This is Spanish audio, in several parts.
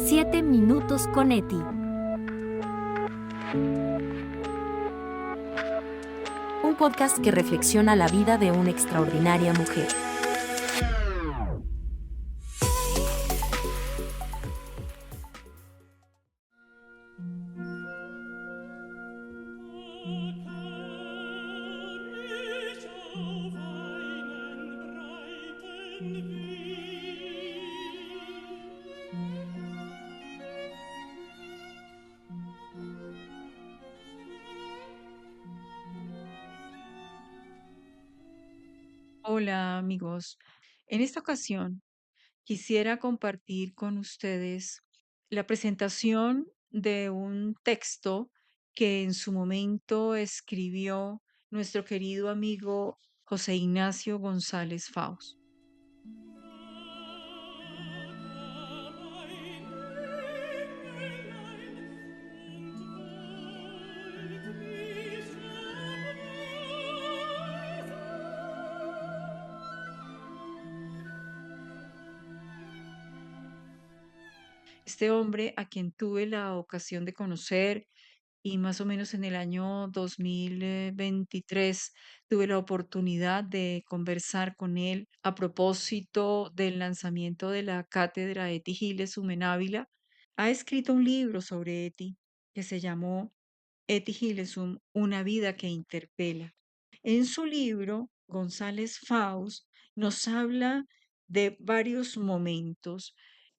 7 minutos con Eti. Un podcast que reflexiona la vida de una extraordinaria mujer. Hola amigos, en esta ocasión quisiera compartir con ustedes la presentación de un texto que en su momento escribió nuestro querido amigo José Ignacio González Faust. Este hombre a quien tuve la ocasión de conocer y más o menos en el año 2023 tuve la oportunidad de conversar con él a propósito del lanzamiento de la cátedra Eti Giles Sumen Ávila. Ha escrito un libro sobre Eti que se llamó Eti Gilesum, una vida que interpela. En su libro, González Faust nos habla de varios momentos.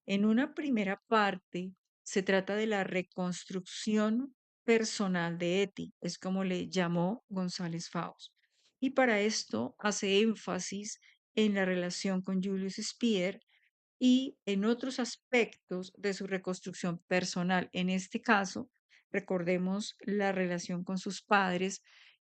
En una primera parte se trata de la reconstrucción personal de Eti, es como le llamó González Faust. Y para esto hace énfasis en la relación con Julius Speer y en otros aspectos de su reconstrucción personal. En este caso, recordemos la relación con sus padres,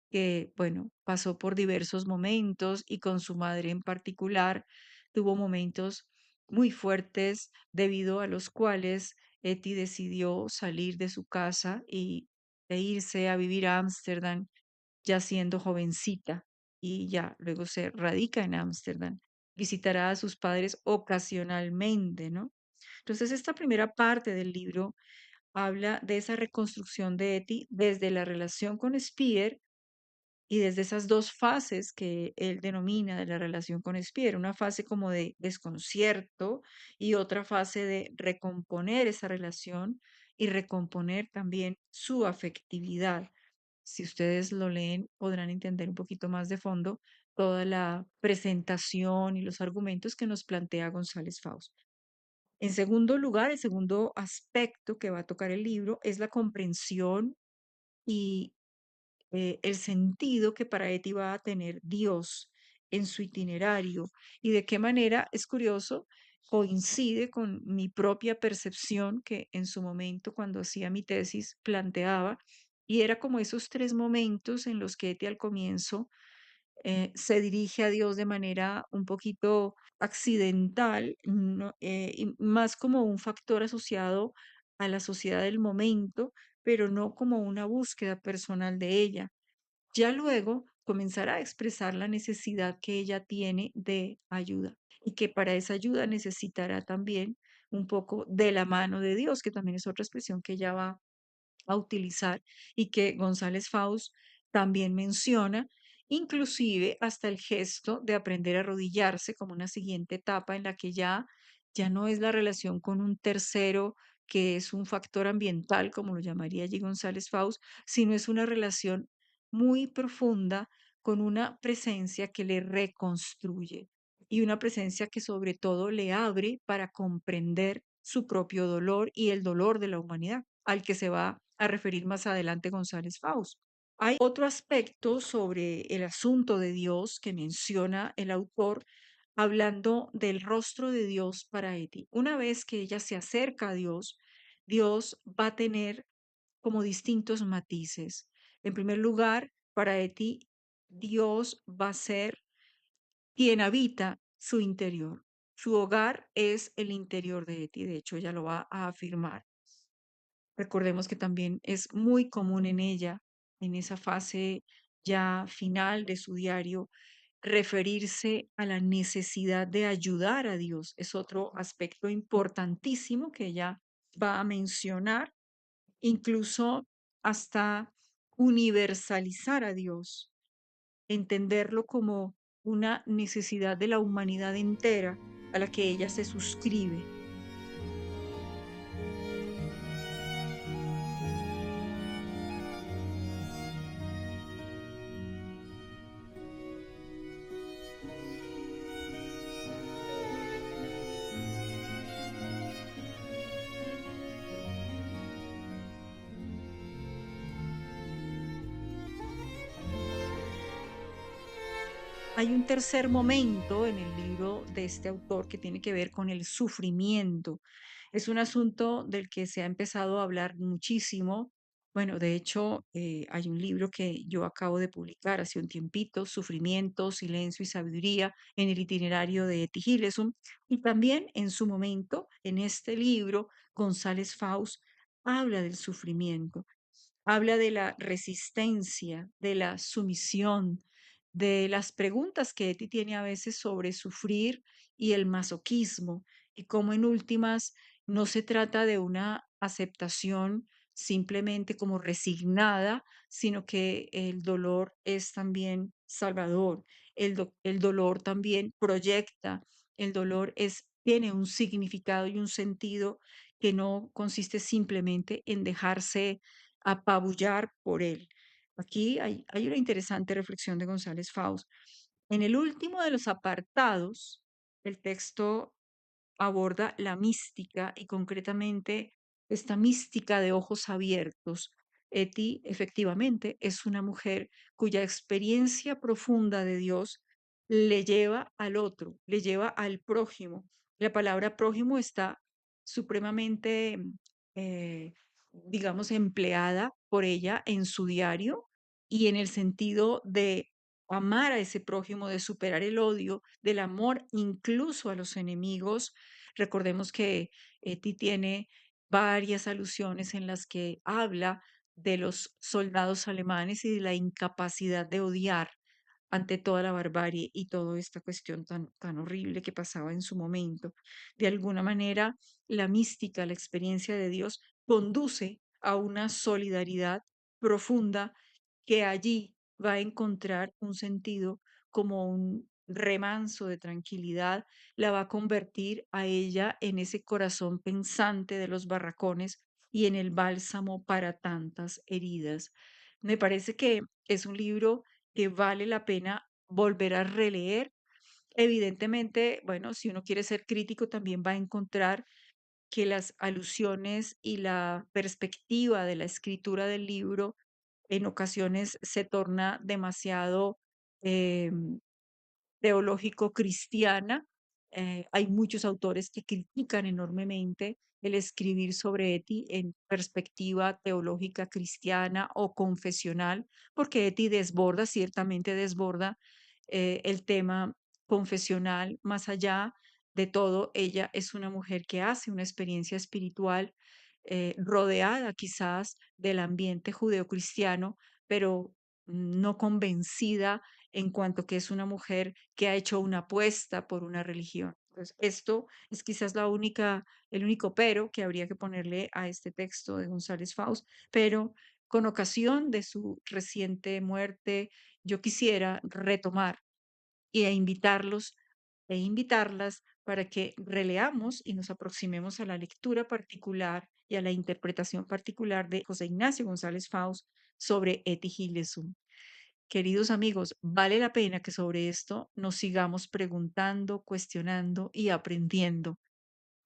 que, bueno, pasó por diversos momentos y con su madre en particular, tuvo momentos muy fuertes debido a los cuales Eti decidió salir de su casa e irse a vivir a Ámsterdam ya siendo jovencita y ya luego se radica en Ámsterdam. Visitará a sus padres ocasionalmente, ¿no? Entonces, esta primera parte del libro habla de esa reconstrucción de Eti desde la relación con Speer y desde esas dos fases que él denomina de la relación con Speer, una fase como de desconcierto y otra fase de recomponer esa relación y recomponer también su afectividad. Si ustedes lo leen, podrán entender un poquito más de fondo toda la presentación y los argumentos que nos plantea González Faust. En segundo lugar, el segundo aspecto que va a tocar el libro es la comprensión y el sentido que para Eti va a tener Dios en su itinerario y de qué manera, es curioso, coincide con mi propia percepción que en su momento, cuando hacía mi tesis, planteaba, y era como esos tres momentos en los que Eti al comienzo se dirige a Dios de manera un poquito accidental, y más como un factor asociado a la sociedad del momento, pero no como una búsqueda personal de ella. Ya luego comenzará a expresar la necesidad que ella tiene de ayuda y que para esa ayuda necesitará también un poco de la mano de Dios, que también es otra expresión que ella va a utilizar y que González Faust también menciona, inclusive hasta el gesto de aprender a arrodillarse como una siguiente etapa en la que ya no es la relación con un tercero que es un factor ambiental, como lo llamaría allí González Faust, sino es una relación muy profunda con una presencia que le reconstruye y una presencia que sobre todo le abre para comprender su propio dolor y el dolor de la humanidad, al que se va a referir más adelante González Faust. Hay otro aspecto sobre el asunto de Dios que menciona el autor, hablando del rostro de Dios para Eti. Una vez que ella se acerca a Dios, Dios va a tener como distintos matices. En primer lugar, para Eti, Dios va a ser quien habita su interior. Su hogar es el interior de Eti, de hecho ella lo va a afirmar. Recordemos que también es muy común en ella, en esa fase ya final de su diario, referirse a la necesidad de ayudar a Dios. Es otro aspecto importantísimo que ella va a mencionar, incluso hasta universalizar a Dios, entenderlo como una necesidad de la humanidad entera a la que ella se suscribe. Hay un tercer momento en el libro de este autor que tiene que ver con el sufrimiento. Es un asunto del que se ha empezado a hablar muchísimo. Bueno, de hecho, hay un libro que yo acabo de publicar hace un tiempito, Sufrimiento, Silencio y Sabiduría, en el itinerario de Etty Hillesum. Y también en su momento, en este libro, González Faust habla del sufrimiento. Habla de la resistencia, de la sumisión, de las preguntas que Eti tiene a veces sobre sufrir y el masoquismo, y cómo en últimas no se trata de una aceptación simplemente como resignada, sino que el dolor es también salvador, el dolor también proyecta, el dolor tiene un significado y un sentido que no consiste simplemente en dejarse apabullar por él. Aquí hay una interesante reflexión de González Faust. En el último de los apartados, el texto aborda la mística y concretamente esta mística de ojos abiertos. Eti efectivamente es una mujer cuya experiencia profunda de Dios le lleva al otro, le lleva al prójimo. La palabra prójimo está supremamente, eh, digamos, empleada por ella en su diario y en el sentido de amar a ese prójimo, de superar el odio, del amor incluso a los enemigos. Recordemos que Eti tiene varias alusiones en las que habla de los soldados alemanes y de la incapacidad de odiar ante toda la barbarie y toda esta cuestión tan horrible que pasaba en su momento. De alguna manera, la mística, la experiencia de Dios, conduce a una solidaridad profunda que allí va a encontrar un sentido como un remanso de tranquilidad, la va a convertir a ella en ese corazón pensante de los barracones y en el bálsamo para tantas heridas. Me parece que es un libro que vale la pena volver a releer. Evidentemente, bueno, si uno quiere ser crítico, también va a encontrar que las alusiones y la perspectiva de la escritura del libro en ocasiones se torna demasiado teológico cristiana. Hay muchos autores que critican enormemente el escribir sobre Eti en perspectiva teológica cristiana o confesional, porque Eti desborda, ciertamente desborda el tema confesional. Más allá de todo, ella es una mujer que hace una experiencia espiritual rodeada quizás del ambiente judeocristiano, pero no convencida en cuanto que es una mujer que ha hecho una apuesta por una religión. Entonces, esto es quizás el único pero que habría que ponerle a este texto de González Faust, pero con ocasión de su reciente muerte, yo quisiera retomar y invitarlos e invitarlas para que releamos y nos aproximemos a la lectura particular y a la interpretación particular de José Ignacio González Faust sobre Eti Gilesum. Queridos amigos, vale la pena que sobre esto nos sigamos preguntando, cuestionando y aprendiendo.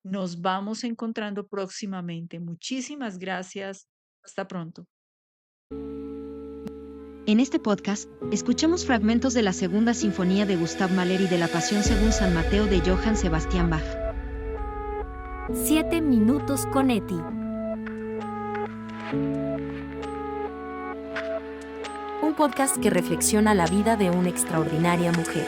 Nos vamos encontrando próximamente. Muchísimas gracias. Hasta pronto. En este podcast, escuchamos fragmentos de la Segunda Sinfonía de Gustav Mahler y de la Pasión según San Mateo de Johann Sebastian Bach. 7 minutos con Eti. Un podcast que reflexiona la vida de una extraordinaria mujer.